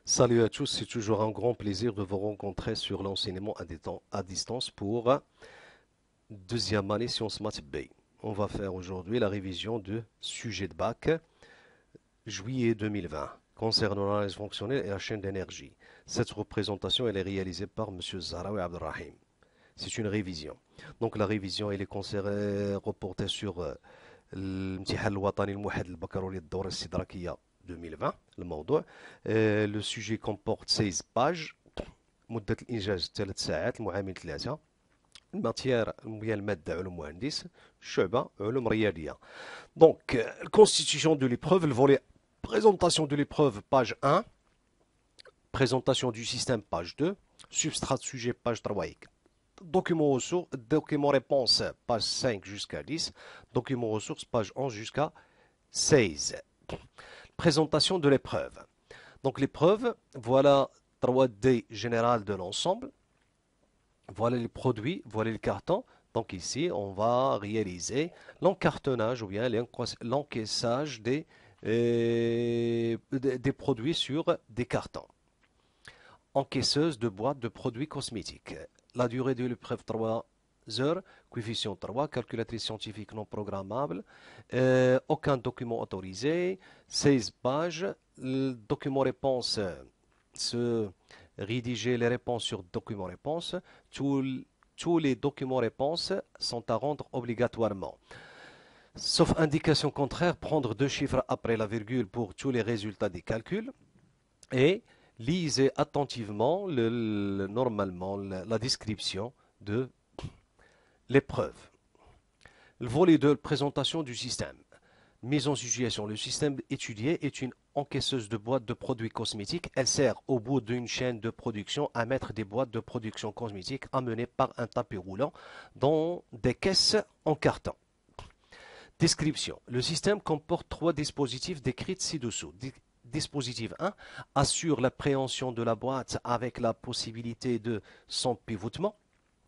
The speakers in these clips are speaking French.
Salut à tous, c'est toujours un grand plaisir de vous rencontrer sur l'enseignement à distance pour deuxième année Sciences Maths B. On va faire aujourd'hui la révision du sujet de bac juillet 2020 concernant l'analyse fonctionnelle et la chaîne d'énergie. Cette représentation elle est réalisée par Monsieur Zahraoui Abdelrahim. C'est une révision. Donc la révision elle est reportée sur الامتحان الوطني الموحد للبكالوريا الدورة الاستدراكية 2020 الموضوع le sujet comporte 16 pages مدة الإنجاز 3 ساعات المعامل 3 الماتير هي المادة علوم مهندس الشعبة علوم رياضية donc constitution de l'épreuve le volet présentation de l'épreuve page 1 présentation du système page 2 substrat de sujet page 3 document ressources, document réponse, page 5 jusqu'à 10, document ressources, page 11 jusqu'à 16. Présentation de l'épreuve. Donc l'épreuve, voilà 3D général de l'ensemble, voilà les produits, voilà les cartons. Donc ici, on va réaliser l'encartonnage ou bien l'encaissage des produits sur des cartons. Encaisseuse de boîtes de produits cosmétiques. La durée de l'épreuve 3 heures, coefficient 3, calculatrice scientifique non programmable, aucun document autorisé, 16 pages, le document réponse, se rédiger les réponses sur document réponse, tous les documents réponses sont à rendre obligatoirement. Sauf indication contraire, prendre deux chiffres après la virgule pour tous les résultats des calculs et lisez attentivement normalement la description de l'épreuve. Le volet de présentation du système. Mise en situation. Le système étudié est une encaisseuse de boîtes de produits cosmétiques. Elle sert au bout d'une chaîne de production à mettre des boîtes de production cosmétiques amenées par un tapis roulant dans des caisses en carton. Description. Le système comporte 3 dispositifs décrits ci-dessous. Dispositif 1 assure l'appréhension de la boîte avec la possibilité de son pivotement,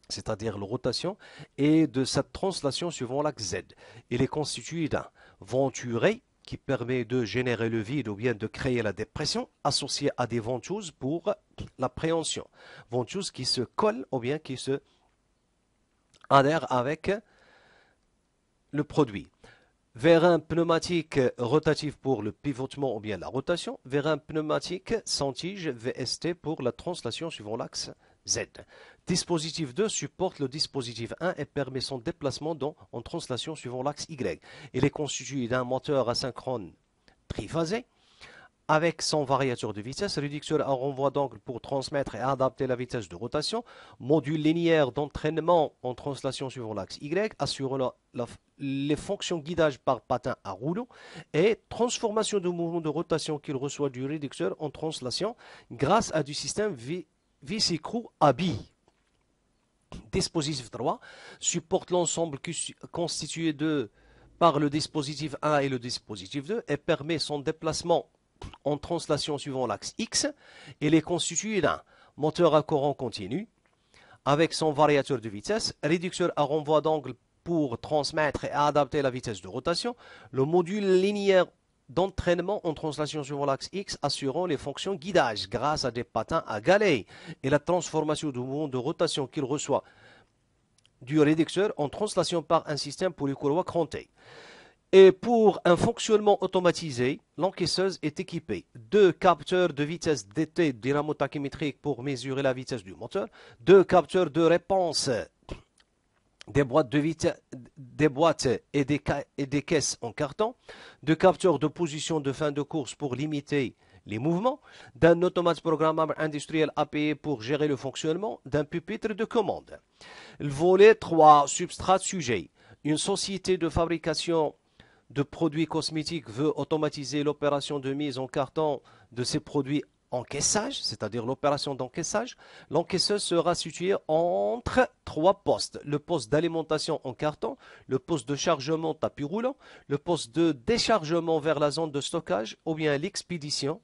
c'est-à-dire la rotation, et de sa translation suivant l'axe Z. Il est constitué d'un venturé qui permet de générer le vide ou bien de créer la dépression, associé à des ventouses pour l'appréhension. Ventouses qui se collent ou bien qui se adhèrent avec le produit. Vérin pneumatique rotatif pour le pivotement ou bien la rotation. Vérin pneumatique sans tige VST pour la translation suivant l'axe Z. Dispositif 2 supporte le dispositif 1 et permet son déplacement en translation suivant l'axe Y. Il est constitué d'un moteur asynchrone triphasé avec son variateur de vitesse, réducteur à renvoi d'angle pour transmettre et adapter la vitesse de rotation, module linéaire d'entraînement en translation suivant l'axe Y, assurant les fonctions guidage par patin à rouleau et transformation de mouvement de rotation qu'il reçoit du réducteur en translation grâce à du système vis-écrou à billes. Dispositif 3 supporte l'ensemble constitué par le dispositif 1 et le dispositif 2 et permet son déplacement en translation suivant l'axe X. Il est constitué d'un moteur à courant continu avec son variateur de vitesse, réducteur à renvoi d'angle pour transmettre et adapter la vitesse de rotation, le module linéaire d'entraînement en translation suivant l'axe X assurant les fonctions guidage grâce à des patins à galets et la transformation du mouvement de rotation qu'il reçoit du réducteur en translation par un système polycourroie cranté. Et pour un fonctionnement automatisé, l'encaisseuse est équipée de capteurs de vitesse DT dynamo-tachymétrique pour mesurer la vitesse du moteur, de capteurs de réponse des boîtes et des caisses en carton, de capteurs de position de fin de course pour limiter les mouvements, d'un automate programmable industriel API pour gérer le fonctionnement, d'un pupitre de commande. Le volet 3, substrat sujet. Une société de fabrication de produits cosmétiques veut automatiser l'opération de mise en carton de ces produits encaissage, c'est-à-dire l'opération d'encaissage. L'encaisseuse sera située entre 3 postes. Le poste d'alimentation en carton, le poste de chargement tapis roulant, le poste de déchargement vers la zone de stockage ou bien l'expédition.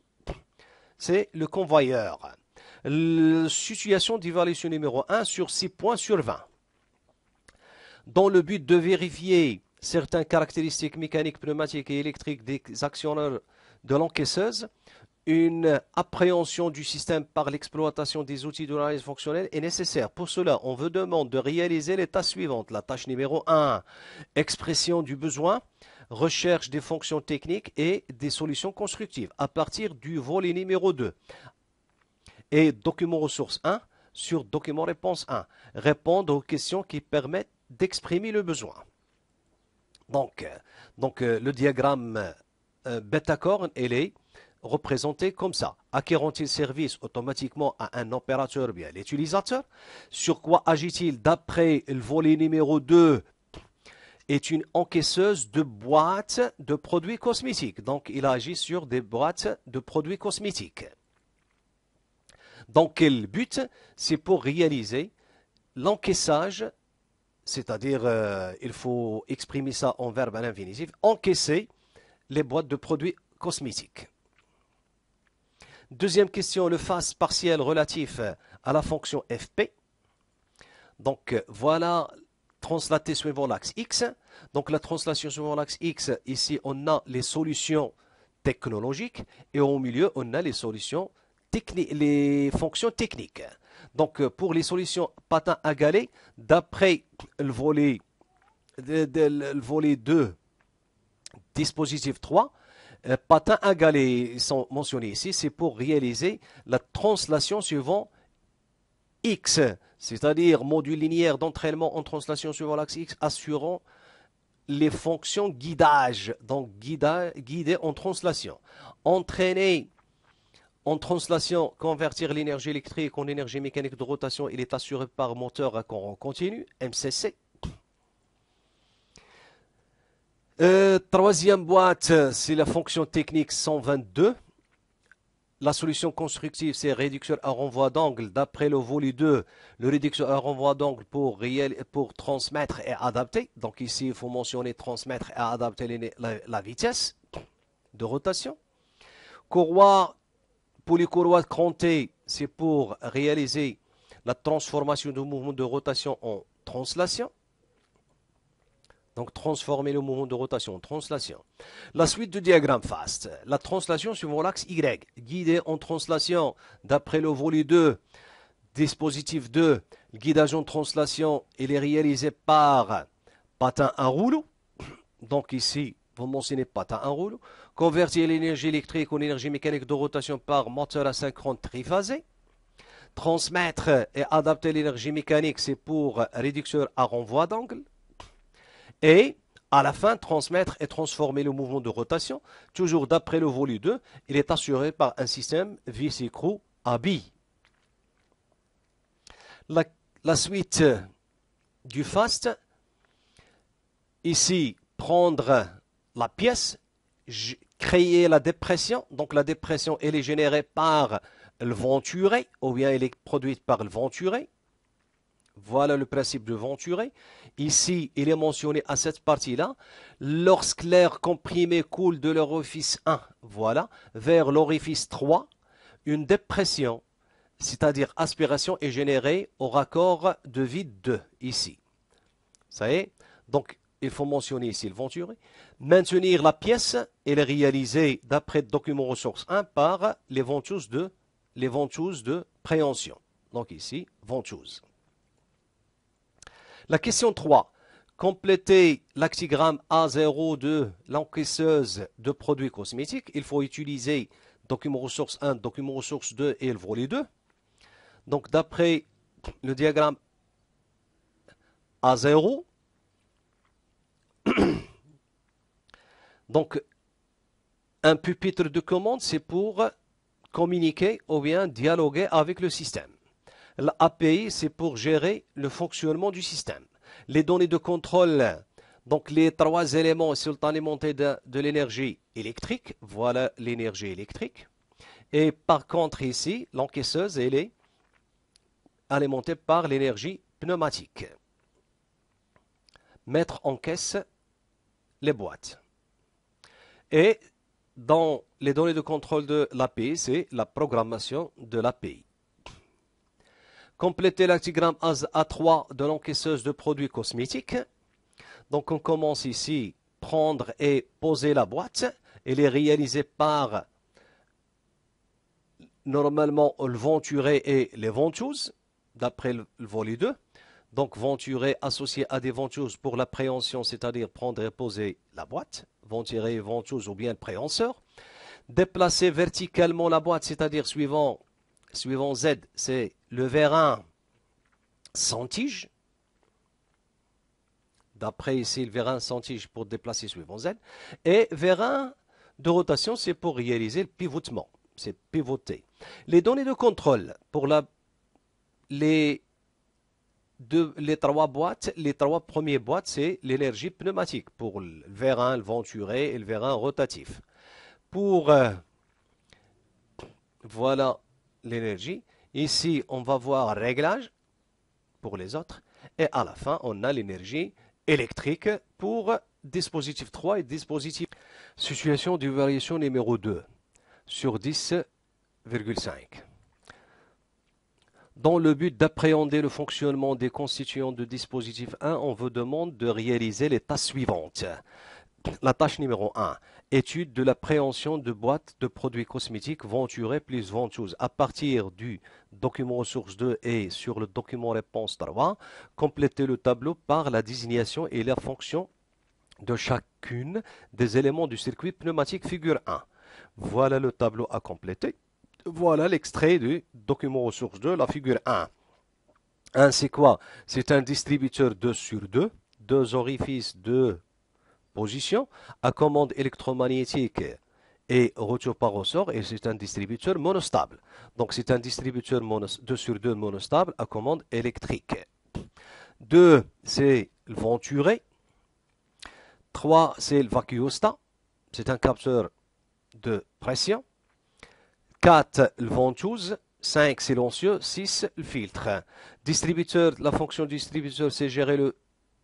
C'est le convoyeur. Situation d'évaluation numéro 1 sur 6 points sur 20. Dans le but de vérifier certaines caractéristiques mécaniques, pneumatiques et électriques des actionneurs de l'encaisseuse, une appréhension du système par l'exploitation des outils de l'analyse fonctionnelle est nécessaire. Pour cela, on vous demande de réaliser les tâches suivantes. La tâche numéro 1, expression du besoin, recherche des fonctions techniques et des solutions constructives à partir du volet numéro 2. Et document ressource 1 sur document réponse 1. Répondre aux questions qui permettent d'exprimer le besoin. Donc, le diagramme bêta-corne, il est représenté comme ça. Acquérant-il service automatiquement à un opérateur bien l'utilisateur? Sur quoi agit-il? D'après le volet numéro 2, est une encaisseuse de boîtes de produits cosmétiques. Donc, il agit sur des boîtes de produits cosmétiques. Donc, quel but? C'est pour réaliser l'encaissage, c'est-à-dire, il faut exprimer ça en verbe à l'infinitif, encaisser les boîtes de produits cosmétiques. Deuxième question, le phase partiel relatif à la fonction fp. Donc, voilà, translaté suivant l'axe x. Donc, la translation suivant l'axe x, ici, on a les solutions technologiques et au milieu, on a les solutions techniques, les fonctions techniques. Donc, pour les solutions patin à galet, d'après le volet 2, dispositif 3, patins à galet sont mentionnés ici, c'est pour réaliser la translation suivant X, c'est-à-dire module linéaire d'entraînement en translation suivant l'axe X, assurant les fonctions guidage, donc guider en translation. Entraîner en translation, convertir l'énergie électrique en énergie mécanique de rotation, il est assuré par moteur à courant continu, MCC. Troisième boîte, c'est la fonction technique 122. La solution constructive, c'est réducteur à renvoi d'angle. D'après le volet 2, le réducteur à renvoi d'angle pour transmettre et adapter. Donc ici, il faut mentionner transmettre et adapter la vitesse de rotation. Courroie, pour les courroies crantées, c'est pour réaliser la transformation du mouvement de rotation en translation. Donc, transformer le mouvement de rotation en translation. La suite du diagramme FAST. La translation suivant l'axe Y. Guidée en translation d'après le volet 2, dispositif 2. Le guidage en translation, il est réalisé par patin à rouleau. Donc ici, vous mentionnez patin à rouleau. Convertir l'énergie électrique en énergie mécanique de rotation par moteur asynchrone triphasé. Transmettre et adapter l'énergie mécanique, c'est pour réducteur à renvoi d'angle. Et à la fin, transmettre et transformer le mouvement de rotation, toujours d'après le volet 2, il est assuré par un système vis-écrou à billes. La suite du FAST, ici, prendre la pièce, créer la dépression. Donc la dépression, elle est générée par le venturé, ou bien elle est produite par le venturé. Voilà le principe de venturé. Ici, il est mentionné à cette partie-là. Lorsque l'air comprimé coule de l'orifice 1, voilà, vers l'orifice 3, une dépression, c'est-à-dire aspiration, est générée au raccord de vide 2, ici. Ça y est. Donc, il faut mentionner ici le venturé. Maintenir la pièce, elle est réalisée d'après le document ressource 1 par les ventouses de préhension. Donc ici, ventouses. La question 3. Compléter l'actigramme A0 de l'encaisseuse de produits cosmétiques. Il faut utiliser document ressource 1, document ressource 2 et le volet 2. Donc, d'après le diagramme A0, donc, un pupitre de commande, c'est pour communiquer ou bien dialoguer avec le système. L'API, c'est pour gérer le fonctionnement du système. Les données de contrôle, donc les trois éléments sont alimentés de l'énergie électrique. Voilà l'énergie électrique. Et par contre ici, l'encaisseuse, elle est alimentée par l'énergie pneumatique. Mettre en caisse les boîtes. Et dans les données de contrôle de l'API, c'est la programmation de l'API. Compléter l'actigramme A3 de l'encaisseuse de produits cosmétiques. Donc on commence ici, prendre et poser la boîte. Elle est réalisée par normalement le venturé et les ventouses, d'après le volet 2. Donc venturé associé à des ventouses pour l'appréhension, c'est-à-dire prendre et poser la boîte, venturé, ventouse ou bien le préhenseur. Déplacer verticalement la boîte, c'est-à-dire suivant Z, c'est le vérin sans tige. D'après ici, le vérin sans tige pour déplacer suivant Z. Et vérin de rotation, c'est pour réaliser le pivotement. C'est pivoter. Les données de contrôle pour les trois boîtes, les trois premières boîtes, c'est l'énergie pneumatique pour le vérin, le venturé et le vérin rotatif. Pour voilà l'énergie. Ici, on va voir réglage pour les autres. Et à la fin, on a l'énergie électrique pour dispositif 3 et dispositif. Situation de variation numéro 2 sur 10,5. Dans le but d'appréhender le fonctionnement des constituants de dispositif 1, on vous demande de réaliser les tâches suivantes. La tâche numéro 1. Étude de l'appréhension de boîtes de produits cosmétiques venturés plus ventouses. À partir du document ressource 2 et sur le document réponse 3, complétez le tableau par la désignation et la fonction de chacune des éléments du circuit pneumatique figure 1. Voilà le tableau à compléter. Voilà l'extrait du document ressource 2, la figure 1. 1, c'est quoi? C'est un distributeur 2 sur 2, deux orifices de position à commande électromagnétique et retour par ressort, et c'est un distributeur monostable. Donc c'est un distributeur 2 sur 2 monostable à commande électrique. 2, c'est le venturé. 3, c'est le vacuostat. C'est un capteur de pression. 4, le ventouse. 5, silencieux. 6, le filtre. Distributeur, la fonction distributeur, c'est gérer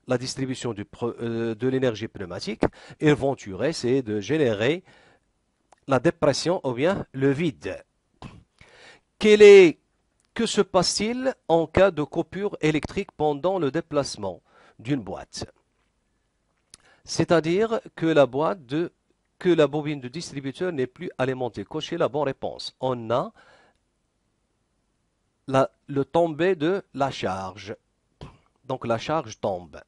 la distribution de l'énergie pneumatique. Et le venturé, c'est de générer la dépression ou bien le vide. Que se passe-t-il en cas de coupure électrique pendant le déplacement d'une boîte? C'est-à-dire que la bobine de distributeur n'est plus alimentée. Cochez la bonne réponse. On a le tombé de la charge. Donc la charge tombe.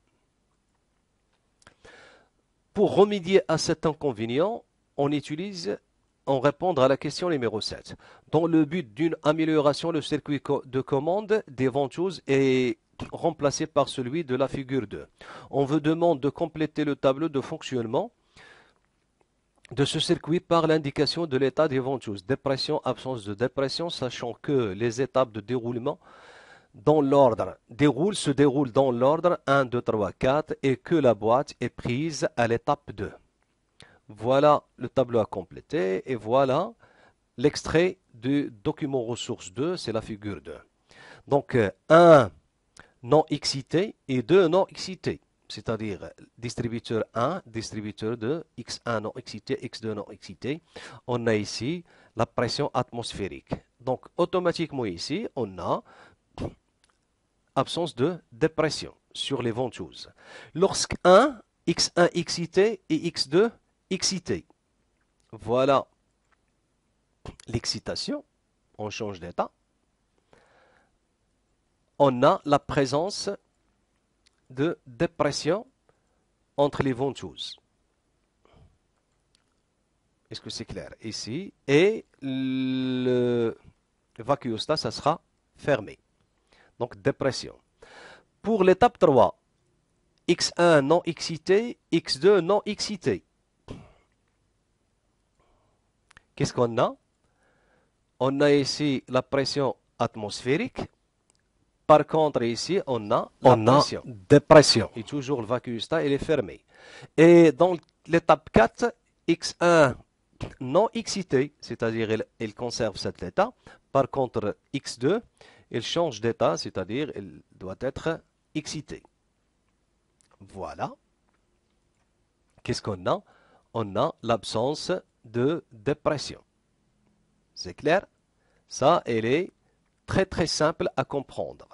Pour remédier à cet inconvénient, on répond à la question numéro 7. Dans le but d'une amélioration, le circuit de commande des ventouses est remplacé par celui de la figure 2. On vous demande de compléter le tableau de fonctionnement de ce circuit par l'indication de l'état des ventouses. Dépression, absence de dépression, sachant que les étapes de déroulement dans l'ordre se déroulent dans l'ordre 1, 2, 3, 4 et que la boîte est prise à l'étape 2. Voilà le tableau à compléter et voilà l'extrait du document ressource 2, c'est la figure 2. Donc 1 non excité et 2 non excités, c'est-à-dire distributeur 1, distributeur 2, X1 non excité, X2 non excité. On a ici la pression atmosphérique. Donc automatiquement ici, on a absence de dépression sur les ventouses. Lorsque 1, X1 excité et X2 excité. Voilà l'excitation. On change d'état. On a la présence de dépression entre les ventouses. Est-ce que c'est clair? Ici. Et le vacuostat, ça sera fermé. Donc, dépression. Pour l'étape 3, X1 non excité, X2 non excité. Qu'est-ce qu'on a? On a ici la pression atmosphérique. Par contre, ici, on a pression. Dépression. Et toujours le vacuostat, il est fermé. Et dans l'étape 4, X1 non excité, c'est-à-dire il conserve cet état. Par contre, X2, il change d'état, c'est-à-dire il doit être excité. Voilà. Qu'est-ce qu'on a? On a l'absence de dépression. C'est clair? Ça, elle est très très simple à comprendre.